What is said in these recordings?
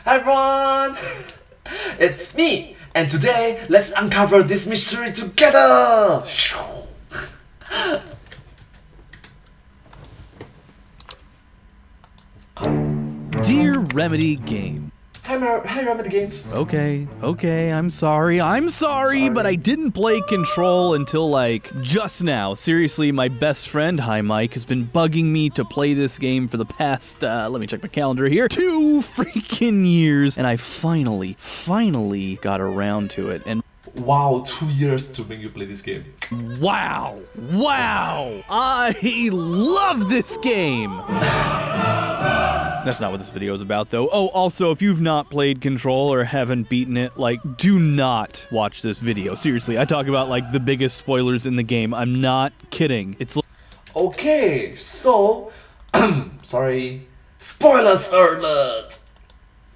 Hi everyone! It's me! And today, let's uncover this mystery together! Dear Remedy Game. Hi Remedy Games. Okay, I'm sorry, but I didn't play Control until like just now. Seriously, my best friend, hi Mike, has been bugging me to play this game for the past, let me check my calendar here, 2 freaking years, and I finally got around to it, and wow, 2 years to make you play this game. Wow, I love this game! That's not what this video is about, though. Oh, also, if you've not played Control or haven't beaten it, like, do not watch this video. Seriously, I talk about, like, the biggest spoilers in the game. I'm not kidding. It's okay, so... sorry. Spoilers alert!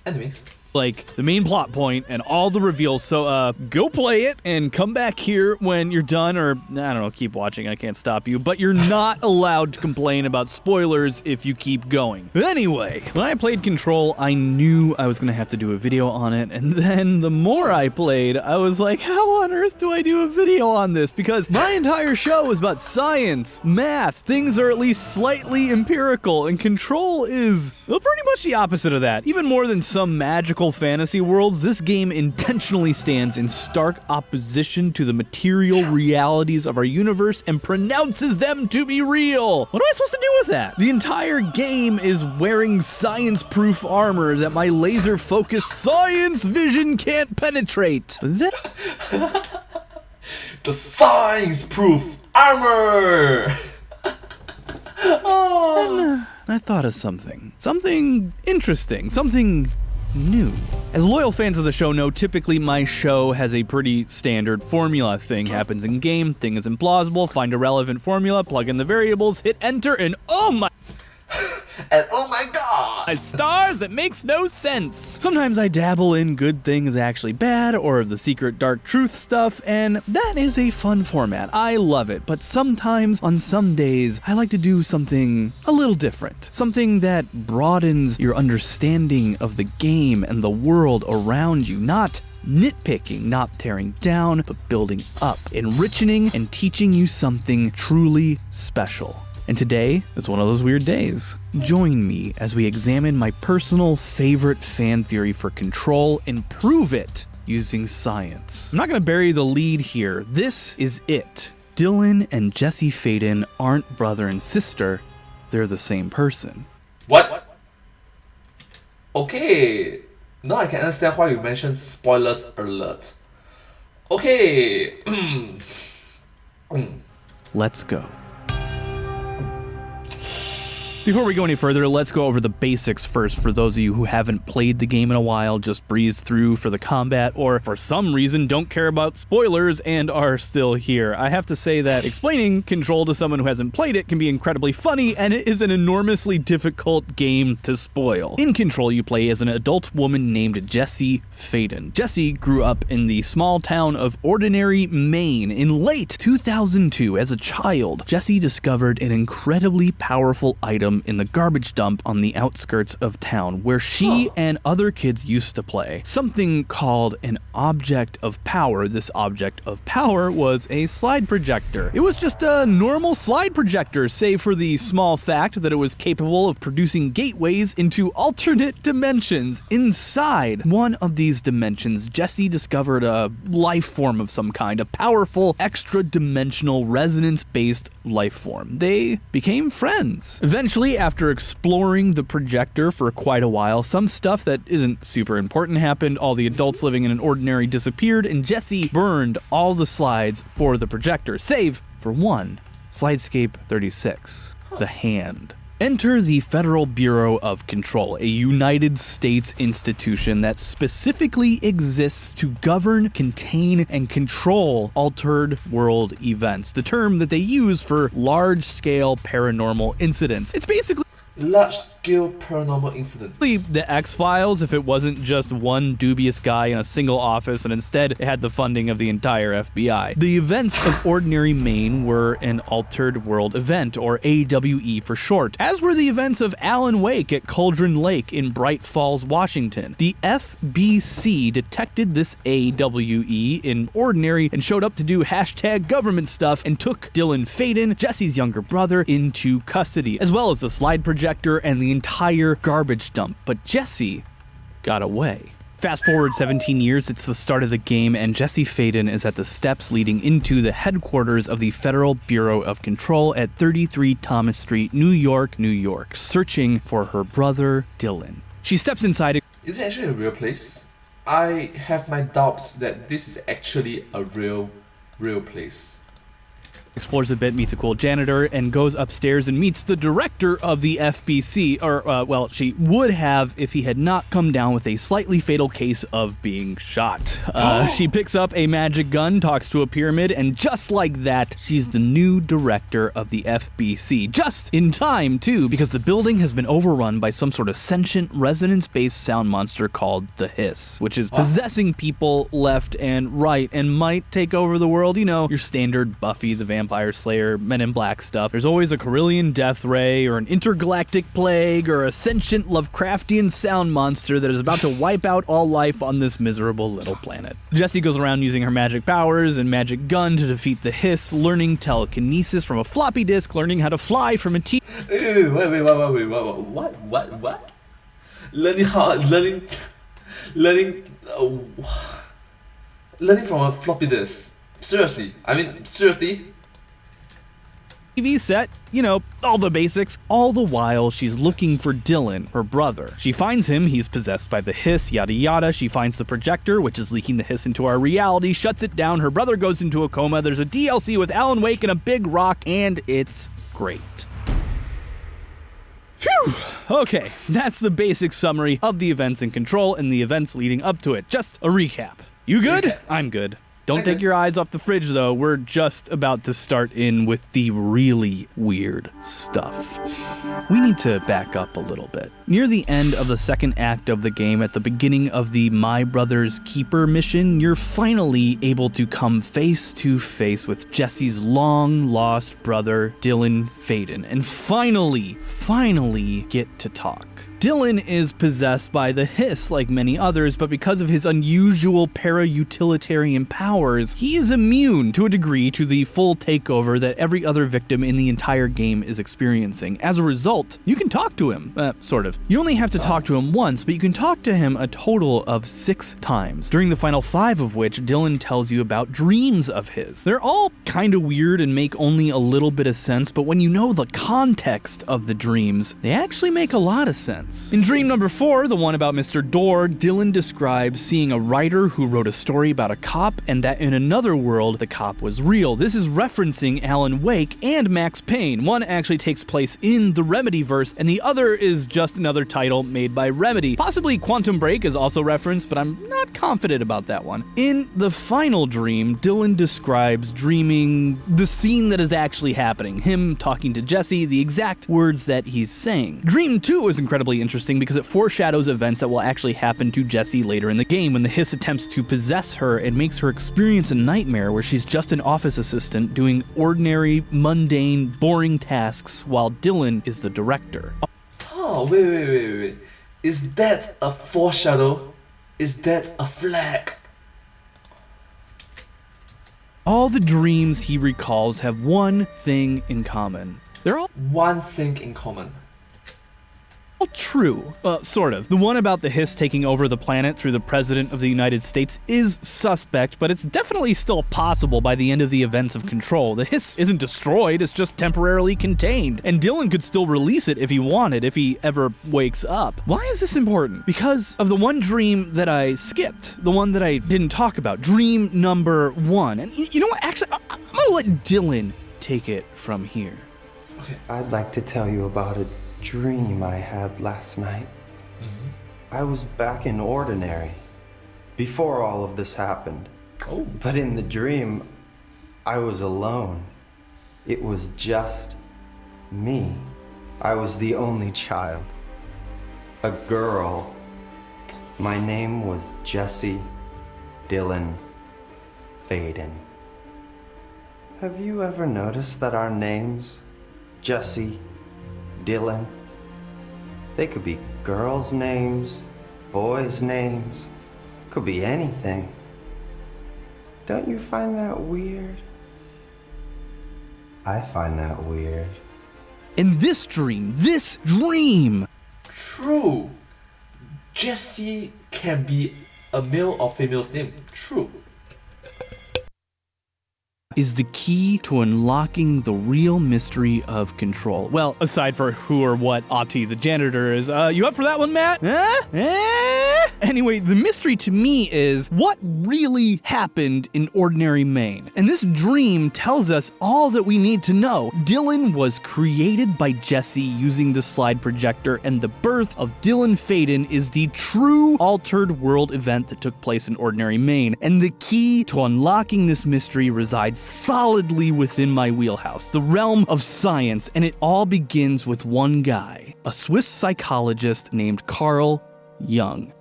Anyways. like the main plot point and all the reveals, so go play it and come back here when you're done, or I don't know, keep watching, I can't stop you, but you're not allowed to complain about spoilers if you keep going. Anyway, when I played Control, I knew I was gonna have to do a video on it, and then the more I played, I was like, how on earth do I do a video on this? Because my entire show is about science, math, things are at least slightly empirical, and Control is pretty much the opposite of that. Even more than some magical fantasy worlds, this game intentionally stands in stark opposition to the material realities of our universe and pronounces them to be real. What am I supposed to do with that? The entire game is wearing science-proof armor that my laser-focused science vision can't penetrate. The science-proof armor! Then I thought of something interesting, something new. As loyal fans of the show know, typically my show has a pretty standard formula. Thing happens in game, thing is implausible, find a relevant formula, plug in the variables, hit enter, and oh my... and oh my god! Stars, it makes no sense! Sometimes I dabble in good things actually bad, or the secret dark truth stuff, and that is a fun format. I love it, but sometimes, on some days, I like to do something a little different. Something that broadens your understanding of the game and the world around you, not nitpicking, not tearing down, but building up, enriching and teaching you something truly special. And today is one of those weird days. Join me as we examine my personal favorite fan theory for Control and prove it using science. I'm not gonna bury the lead here. This is it. Dylan and Jesse Faden aren't brother and sister. They're the same person. What? Okay. Now I can understand why you mentioned spoilers alert. Okay. Let's go. Before we go any further, let's go over the basics first for those of you who haven't played the game in a while, just breeze through for the combat, or for some reason don't care about spoilers and are still here. I have to say that explaining Control to someone who hasn't played it can be incredibly funny, and it is an enormously difficult game to spoil. In Control, you play as an adult woman named Jesse Faden. Jesse grew up in the small town of Ordinary, Maine. In late 2002, as a child, Jesse discovered an incredibly powerful item in the garbage dump on the outskirts of town where she and other kids used to play. Something called an object of power. This object of power was a slide projector. It was just a normal slide projector, save for the small fact that it was capable of producing gateways into alternate dimensions. Inside one of these dimensions, Jesse discovered a life form of some kind, a powerful, extra-dimensional, resonance-based life form. They became friends. Eventually, after exploring the projector for quite a while, some stuff that isn't super important happened. All the adults living in an ordinary disappeared, and Jesse burned all the slides for the projector, save for one, Slidescape 36, the hand. Enter the Federal Bureau of Control, a United States institution that specifically exists to govern, contain, and control altered world events, the term that they use for large-scale paranormal incidents. It's basically obscure paranormal incidents. The X-Files, if it wasn't just one dubious guy in a single office and instead it had the funding of the entire FBI. The events of Ordinary Maine were an altered world event, or AWE for short, as were the events of Alan Wake at Cauldron Lake in Bright Falls, Washington. The FBC detected this AWE in Ordinary and showed up to do #government stuff and took Dylan Faden, Jesse's younger brother, into custody, as well as the slide projector and the entire garbage dump. But Jesse got away. Fast forward 17 years, it's the start of the game, and Jesse Faden is at the steps leading into the headquarters of the Federal Bureau of Control at 33 Thomas Street, New York, New York, searching for her brother, Dylan. She steps inside. Is it actually a real place? I have my doubts that this is actually a real place. Explores a bit, meets a cool janitor, and goes upstairs and meets the director of the FBC, or, well, she would have if he had not come down with a slightly fatal case of being shot. She picks up a magic gun, talks to a pyramid, and just like that, she's the new director of the FBC. Just in time, too, because the building has been overrun by some sort of sentient, resonance-based sound monster called the Hiss, which is possessing people left and right and might take over the world. You know, your standard Buffy the Vampire Slayer, Men in Black stuff. There's always a Carillion death ray, or an intergalactic plague, or a sentient Lovecraftian sound monster that is about to wipe out all life on this miserable little planet. Jessie goes around using her magic powers and magic gun to defeat the Hiss, learning telekinesis from a floppy disk, learning how to fly from a Wait, what? Learning from a floppy disk. Seriously? TV set, you know, all the basics. All the while, she's looking for Dylan, her brother. She finds him, he's possessed by the Hiss, yada yada. She finds the projector, which is leaking the Hiss into our reality, shuts it down, her brother goes into a coma, there's a DLC with Alan Wake and a big rock, and it's great. Phew! Okay, that's the basic summary of the events in Control and the events leading up to it. Just a recap. You good? I'm good. Don't take your eyes off the fridge, though. We're just about to start in with the really weird stuff. We need to back up a little bit. Near the end of the second act of the game, at the beginning of the My Brother's Keeper mission, you're finally able to come face to face with Jesse's long-lost brother, Dylan Faden, and finally get to talk. Dylan is possessed by the Hiss like many others, but because of his unusual para-utilitarian powers, he is immune to a degree to the full takeover that every other victim in the entire game is experiencing. As a result, you can talk to him, sort of. You only have to talk to him once, but you can talk to him a total of 6 times, during the final 5 of which Dylan tells you about dreams of his. They're all kind of weird and make only a little bit of sense, but when you know the context of the dreams, they actually make a lot of sense. In dream number 4, the one about Mr. Dorr, Dylan describes seeing a writer who wrote a story about a cop and that in another world, the cop was real. This is referencing Alan Wake and Max Payne. One actually takes place in the Remedy-verse, and the other is just another title made by Remedy. Possibly Quantum Break is also referenced, but I'm not confident about that one. In the final dream, Dylan describes dreaming the scene that is actually happening, him talking to Jesse, the exact words that he's saying. Dream 2 is incredibly interesting because it foreshadows events that will actually happen to Jessie later in the game when the Hiss attempts to possess her and makes her experience a nightmare where she's just an office assistant doing ordinary, mundane, boring tasks while Dylan is the director. Oh, wait. Is that a foreshadow? Is that a flag? All the dreams he recalls have one thing in common. They're all One thing in common. true. Sort of. The one about the Hiss taking over the planet through the President of the United States is suspect, but it's definitely still possible by the end of the events of Control. The Hiss isn't destroyed, it's just temporarily contained, and Dylan could still release it if he wanted, if he ever wakes up. Why is this important? Because of the one dream that I skipped, the one that I didn't talk about, dream number 1. And you know what, actually, I'm gonna let Dylan take it from here. Okay. I'd like to tell you about a dream I had last night. I was back in Ordinary before all of this happened. Oh. But in the dream, I was alone. It was just me. I was the only child. a girl. My name was Jesse Dylan Faden. Have you ever noticed that our names, Jesse, Dylan, they could be girls' names, boys' names, could be anything. Don't you find that weird? I find that weird. And this dream, True. Jesse can be a male or female's name. True. is the key to unlocking the real mystery of control. Well, aside for who or what Ati the janitor is. You up for that one, Matt? Anyway, the mystery to me is what really happened in ordinary Maine. And this dream tells us all that we need to know. Dylan was created by Jesse using the slide projector, and the birth of Dylan Faden is the true altered world event that took place in ordinary Maine. And the key to unlocking this mystery resides solidly within my wheelhouse, the realm of science, and it all begins with one guy, a Swiss psychologist named Carl Jung.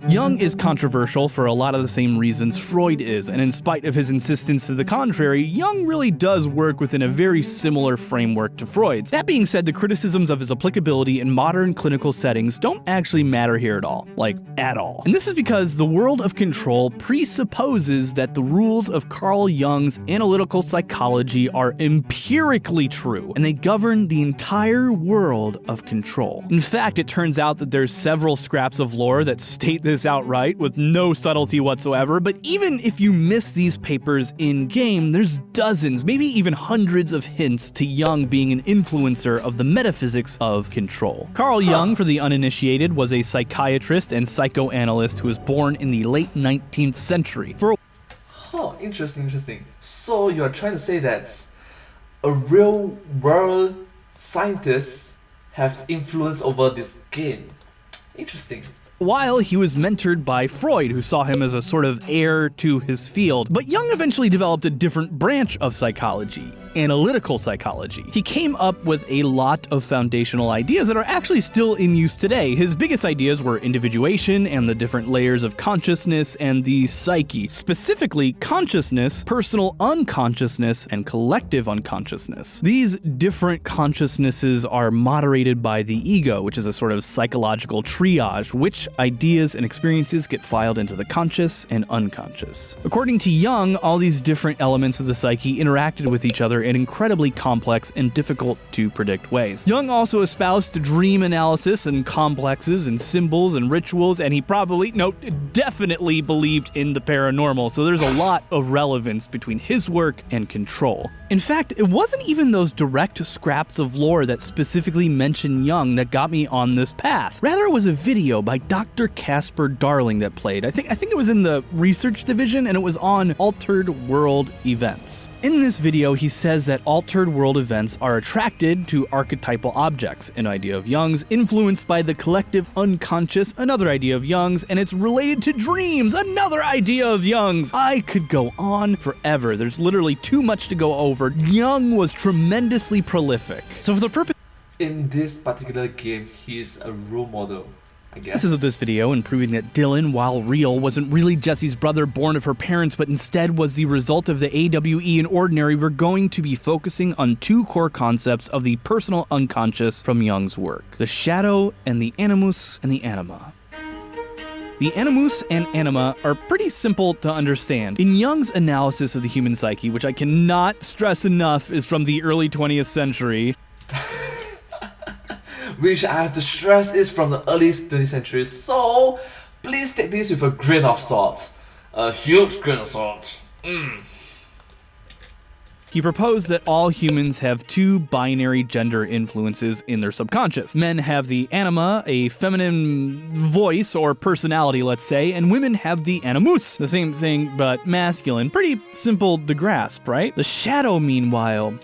Jung is controversial for a lot of the same reasons Freud is, and in spite of his insistence to the contrary, Jung really does work within a very similar framework to Freud's. That being said, the criticisms of his applicability in modern clinical settings don't actually matter here at all. Like, at all. And this is because the world of control presupposes that the rules of Carl Jung's analytical psychology are empirically true, and they govern the entire world of control. In fact, it turns out that there's several scraps of lore that state this outright with no subtlety whatsoever, but even if you miss these papers in-game, there's dozens, maybe even hundreds of hints to Jung being an influencer of the metaphysics of control. Carl Jung, for the uninitiated, was a psychiatrist and psychoanalyst who was born in the late 19th century. Interesting. So you are trying to say that a real world scientist have influence over this game. Interesting. While he was mentored by Freud, who saw him as a sort of heir to his field. But Jung eventually developed a different branch of psychology, analytical psychology. He came up with a lot of foundational ideas that are actually still in use today. His biggest ideas were individuation and the different layers of consciousness and the psyche. Specifically, consciousness, personal unconsciousness, and collective unconsciousness. These different consciousnesses are moderated by the ego, which is a sort of psychological triage, which ideas and experiences get filed into the conscious and unconscious. According to Jung, all these different elements of the psyche interacted with each other in incredibly complex and difficult to predict ways. Jung also espoused dream analysis and complexes and symbols and rituals, and he definitely believed in the paranormal, so there's a lot of relevance between his work and control. In fact, it wasn't even those direct scraps of lore that specifically mention Jung that got me on this path. Rather, it was a video by Dr. Casper Darling that played. I think it was in the research division, and it was on altered world events. In this video, he says that altered world events are attracted to archetypal objects, an idea of Jung's, influenced by the collective unconscious, another idea of Jung's, and it's related to dreams, another idea of Jung's. I could go on forever. There's literally too much to go over. Jung was tremendously prolific. So for the purpose In this particular game, he is a role model, I guess. of this video, and proving that Dylan, while real, wasn't really Jesse's brother born of her parents, but instead was the result of the AWE in Ordinary, we're going to be focusing on two core concepts of the personal unconscious from Jung's work: the shadow and the animus and the anima. The animus and anima are pretty simple to understand. In Jung's analysis of the human psyche, which I cannot stress enough is from the early 20th century, which I have to stress is from the early 20th century, so please take this with a grain of salt. A huge grain of salt. he proposed that all humans have two binary gender influences in their subconscious. Men have the anima, a feminine voice or personality, let's say, and women have the animus, the same thing but masculine. Pretty simple to grasp, right? The shadow, meanwhile,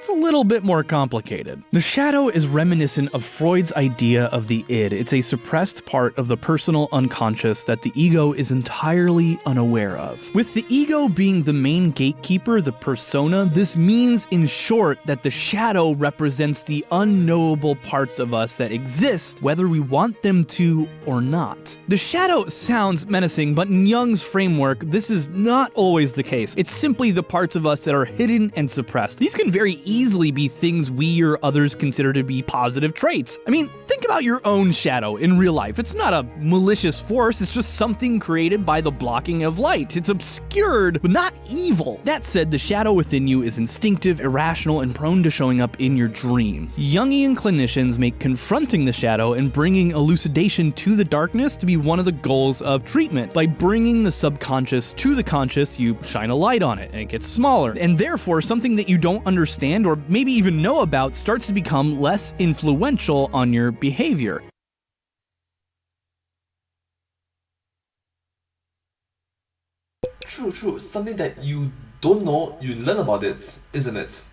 it's a little bit more complicated. The shadow is reminiscent of Freud's idea of the id. It's a suppressed part of the personal unconscious that the ego is entirely unaware of. With the ego being the main gatekeeper, the persona, this means in short that the shadow represents the unknowable parts of us that exist whether we want them to or not. The shadow sounds menacing, but in Jung's framework, this is not always the case. It's simply the parts of us that are hidden and suppressed. These can very easily be things we or others consider to be positive traits. I mean, think about your own shadow in real life. It's not a malicious force, it's just something created by the blocking of light. It's obscured, but not evil. That said, the shadow within you is instinctive, irrational, and prone to showing up in your dreams. Jungian clinicians make confronting the shadow and bringing elucidation to the darkness to be one of the goals of treatment. By bringing the subconscious to the conscious, you shine a light on it and it gets smaller, and therefore something that you don't understand or maybe even know about starts to become less influential on your behavior. True. Something that you don't know, you learn about it, isn't it?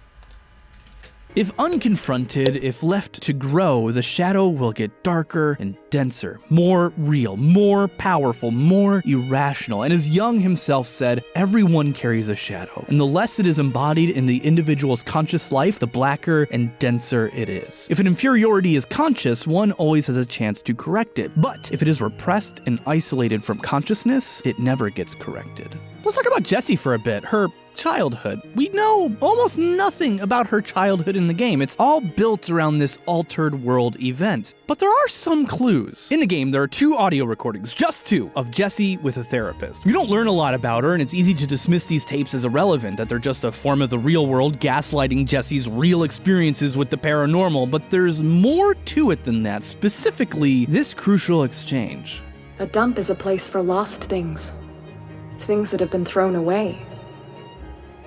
If unconfronted, if left to grow, the shadow will get darker and denser, more real, more powerful, more irrational. And as Jung himself said, everyone carries a shadow, and the less it is embodied in the individual's conscious life, the blacker and denser it is. If an inferiority is conscious, one always has a chance to correct it. But if it is repressed and isolated from consciousness, it never gets corrected. Let's talk about Jessie for a bit. Her childhood. We know almost nothing about her childhood in the game. It's all built around this altered world event. But there are some clues. In the game, there are 2 audio recordings, just 2, of Jessie with a therapist. We don't learn a lot about her, and it's easy to dismiss these tapes as irrelevant, that they're just a form of the real world gaslighting Jessie's real experiences with the paranormal, but there's more to it than that, specifically this crucial exchange. A dump is a place for lost things. Things that have been thrown away.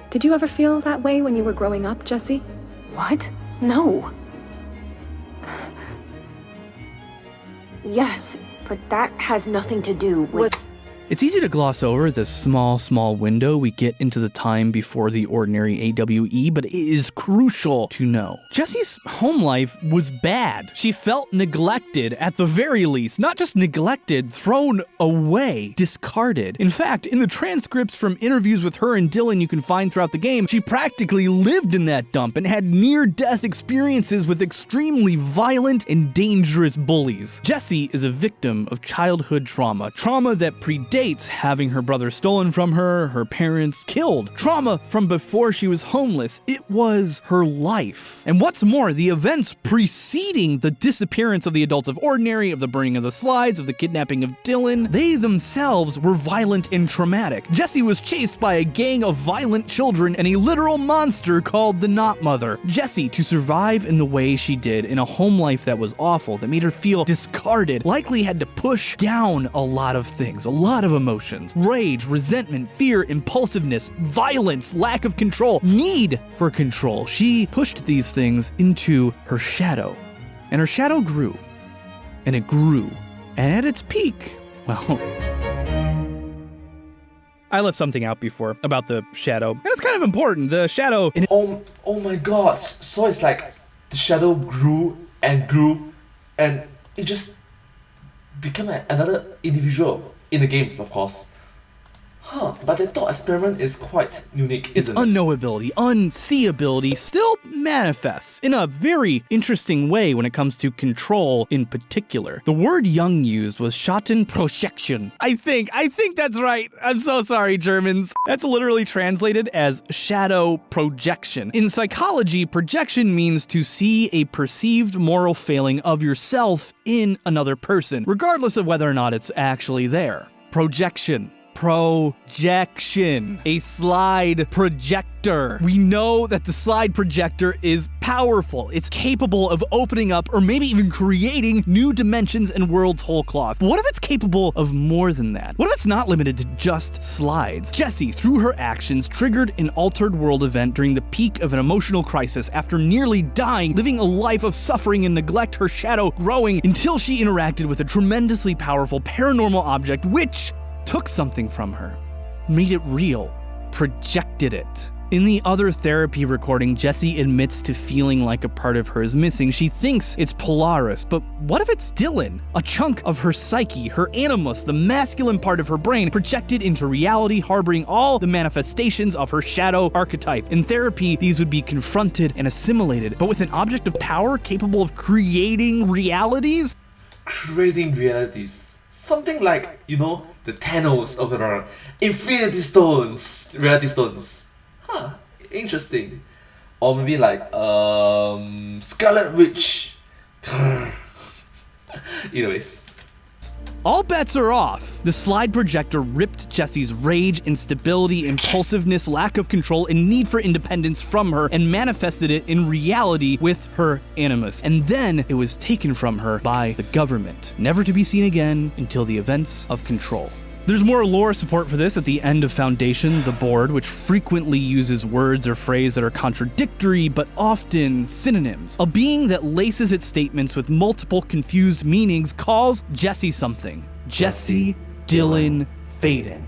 Did you ever feel that way when you were growing up, Jessie? What? No. Yes, but that has nothing to do with... It's easy to gloss over this small window we get into the time before the ordinary AWE, but it is crucial to know. Jessie's home life was bad. She felt neglected at the very least. Not just neglected, thrown away, discarded. In fact, in the transcripts from interviews with her and Dylan you can find throughout the game, she practically lived in that dump and had near-death experiences with extremely violent and dangerous bullies. Jessie is a victim of childhood trauma that predates having her brother stolen from her, her parents killed. Trauma from before she was homeless. It was her life. And what's more, the events preceding the disappearance of the adults of Ordinary, of the burning of the slides, of the kidnapping of Dylan, they themselves were violent and traumatic. Jessie was chased by a gang of violent children and a literal monster called the Not Mother. Jessie, to survive in the way she did in a home life that was awful, that made her feel discarded, likely had to push down a lot of things, a lot of emotions. Rage, resentment, fear, impulsiveness, violence, lack of control, need for control. She pushed these things into her shadow. And her shadow grew. And it grew. And at its peak, well... I left something out before about the shadow. And it's kind of important. The shadow... Oh my god. So it's like the shadow grew, and it just became another individual. In the games, of course. But the thought experiment is quite unique, its isn't it? Unknowability, unseeability still manifests in a very interesting way when it comes to control in particular. The word Jung used was Schattenprojection. I think that's right. I'm so sorry, Germans. That's literally translated as shadow projection. In psychology, projection means to see a perceived moral failing of yourself in another person, regardless of whether or not it's actually there. Projection. A slide projector. We know that the slide projector is powerful. It's capable of opening up or maybe even creating new dimensions and worlds whole cloth. But what if it's capable of more than that? What if it's not limited to just slides? Jessie, through her actions, triggered an altered world event during the peak of an emotional crisis after nearly dying, living a life of suffering and neglect, her shadow growing until she interacted with a tremendously powerful paranormal object which took something from her, made it real, projected it. In the other therapy recording, Jessie admits to feeling like a part of her is missing. She thinks it's Polaris, but what if it's Dylan? A chunk of her psyche, her animus, the masculine part of her brain, projected into reality, harboring all the manifestations of her shadow archetype. In therapy, these would be confronted and assimilated, but with an object of power capable of creating realities? Creating realities. Something like, you know, the Thanos of the Infinity Stones, reality stones. Huh, interesting. Or maybe like Scarlet Witch. Anyways. All bets are off. The slide projector ripped Jessie's rage, instability, impulsiveness, lack of control, and need for independence from her and manifested it in reality with her animus. And then it was taken from her by the government, never to be seen again until the events of Control. There's more lore support for this at the end of Foundation, the board, which frequently uses words or phrases that are contradictory but often synonyms. A being that laces its statements with multiple confused meanings calls Jessie something. Jessie, Dylan, Faden.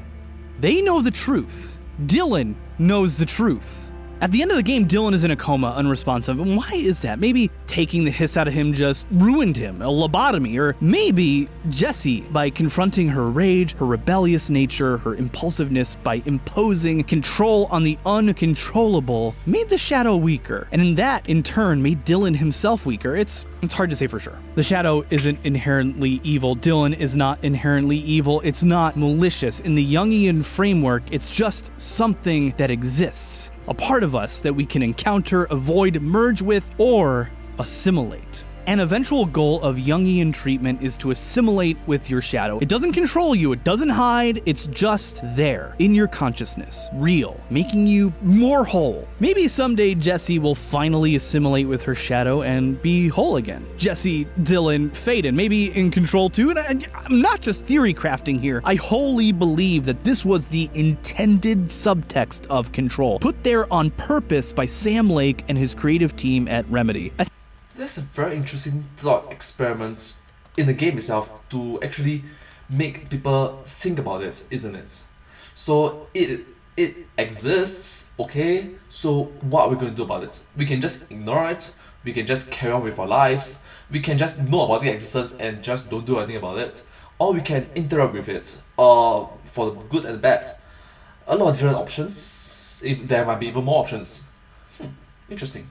They know the truth. Dylan knows the truth. At the end of the game, Dylan is in a coma, unresponsive. And why is that? Maybe taking the hiss out of him just ruined him, a lobotomy. Or maybe Jessie, by confronting her rage, her rebellious nature, her impulsiveness, by imposing control on the uncontrollable, made the shadow weaker. And in that, in turn, made Dylan himself weaker. It's hard to say for sure. The shadow isn't inherently evil. Dylan is not inherently evil. It's not malicious. In the Jungian framework, it's just something that exists. A part of us that we can encounter, avoid, merge with, or assimilate. An eventual goal of Jungian treatment is to assimilate with your shadow. It doesn't control you, it doesn't hide, it's just there, in your consciousness, real, making you more whole. Maybe someday Jessie will finally assimilate with her shadow and be whole again. Jessie, Dylan, Faden, maybe in Control too, and I'm not just theory crafting here. I wholly believe that this was the intended subtext of Control, put there on purpose by Sam Lake and his creative team at Remedy. There's a very interesting thought experiments in the game itself to actually make people think about it, isn't it? So it exists, okay, so what are we going to do about it? We can just ignore it, we can just carry on with our lives, we can just know about the existence and just don't do anything about it, or we can interact with it, for the good and the bad. A lot of different options, there might be even more options. Interesting.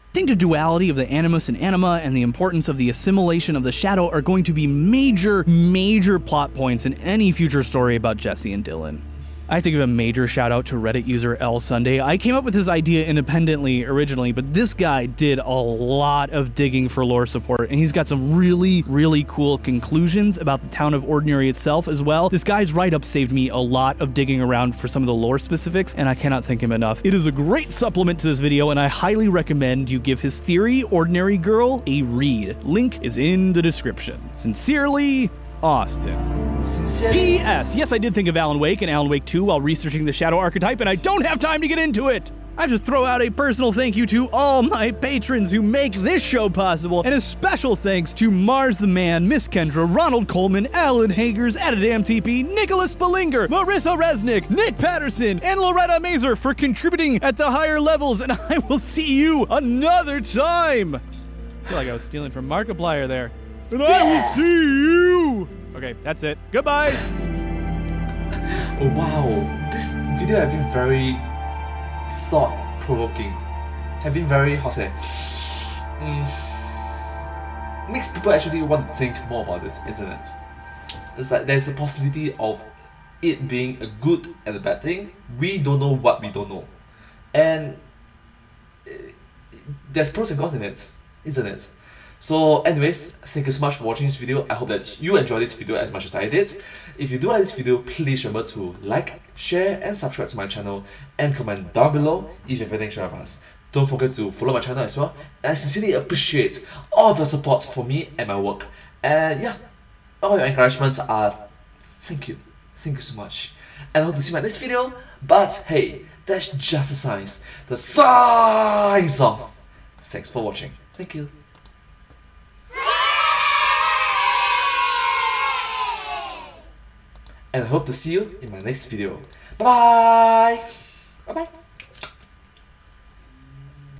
I think the duality of the animus and anima and the importance of the assimilation of the shadow are going to be major plot points in any future story about Jessie and Dylan. I have to give a major shout out to Reddit user L Sunday. I came up with this idea independently originally, but this guy did a lot of digging for lore support, and he's got some really cool conclusions about the town of Ordinary itself as well. This guy's write-up saved me a lot of digging around for some of the lore specifics, and I cannot thank him enough. It is a great supplement to this video, and I highly recommend you give his theory, Ordinary Girl, a read. Link is in the description. Sincerely, Austin. P.S. Yes, I did think of Alan Wake and Alan Wake 2 while researching the shadow archetype, and I don't have time to get into it! I have to throw out a personal thank you to all my patrons who make this show possible, and a special thanks to Mars the Man, Miss Kendra, Ronald Coleman, Alan Hagers, Adadam TP, Nicholas Bellinger, Marissa Resnick, Nick Patterson, and Loretta Mazer for contributing at the higher levels, and I will see you another time! I feel like I was stealing from Markiplier there. And I will see you! Okay, that's it. Goodbye! Oh wow, this video has been very thought-provoking. Have been very, how to say, makes people actually want to think more about it, isn't it? It's like there's a possibility of it being a good and a bad thing. We don't know what we don't know. And there's pros and cons in it, isn't it? So anyways, thank you so much for watching this video. I hope that you enjoyed this video as much as I did. If you do like this video, please remember to like, share and subscribe to my channel and comment down below if you have anything to share with us. Don't forget to follow my channel as well. And I sincerely appreciate all of your support for me and my work. And yeah, all your encouragements are thank you. Thank you so much. And I hope to see you in my next video. But hey, that's just the science. The science of. Thanks for watching. Thank you. And I hope to see you in my next video. Bye bye! Bye bye!